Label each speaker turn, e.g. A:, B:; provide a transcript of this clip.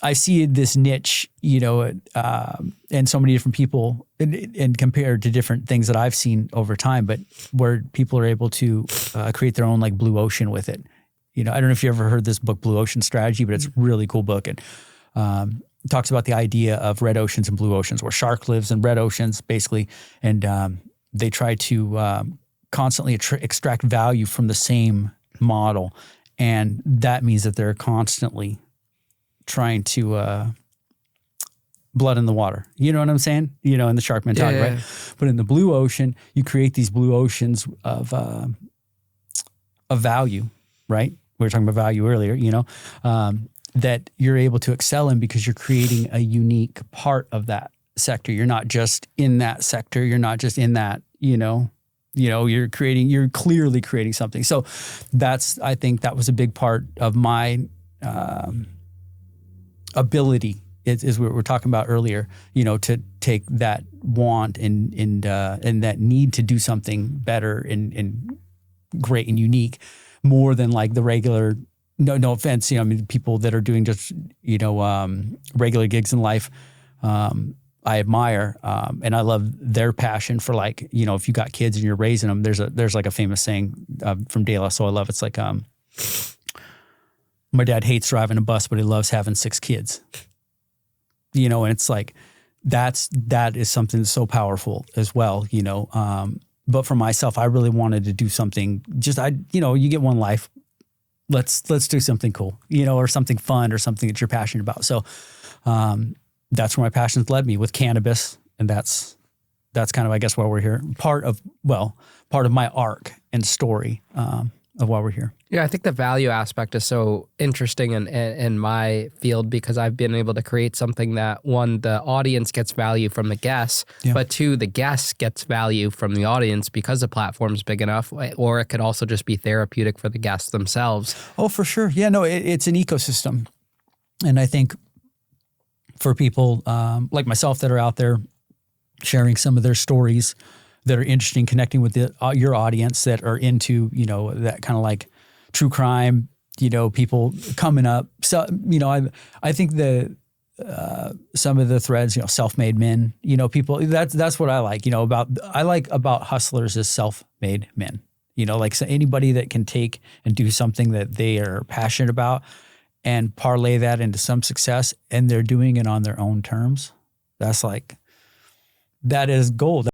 A: I see this niche, and so many different people and compared to different things that I've seen over time, but where people are able to create their own like blue ocean with it. I don't know if you ever heard this book, Blue Ocean Strategy, but it's a really cool book. And it talks about the idea of red oceans and blue oceans, where shark lives in red oceans basically. And they try to constantly extract value from the same model. And that means that they're constantly trying to blood in the water. You know what I'm saying? In the shark mentality, right? But in the blue ocean, you create these blue oceans of value, right? We were talking about value earlier, that you're able to excel in because you're creating a unique part of that sector. You're not just in that sector. You're not just in that, you're clearly creating something. So I think that was a big part of my ability is what we were talking about earlier, to take that want and that need to do something better and great and unique more than like the regular, no offense, people that are doing just, regular gigs in life. I admire, and I love their passion for like, if you got kids and you're raising them, there's like a famous saying from De La Soul I love. It's like, my dad hates driving a bus, but he loves having 6 kids. And it's like, that is something so powerful as well, but for myself, I really wanted to do something you get one life. Let's do something cool, or something fun or something that you're passionate about. So, that's where my passions led me with cannabis. And that's kind of, I guess, why we're here. Part of my arc and story, of why we're here.
B: Yeah, I think the value aspect is so interesting in my field because I've been able to create something that, one, the audience gets value from the guests, but 2, the guest gets value from the audience because the platform's big enough, or it could also just be therapeutic for the guests themselves.
A: Oh, for sure. Yeah, no, it's an ecosystem. And I think for people like myself that are out there sharing some of their stories that are interesting, connecting with your audience that are into, that kind of like true crime, people coming up. So, I think some of the threads, self-made men, people, that's what I like, about hustlers is self-made men, like so anybody that can take and do something that they are passionate about and parlay that into some success, and they're doing it on their own terms. That is gold.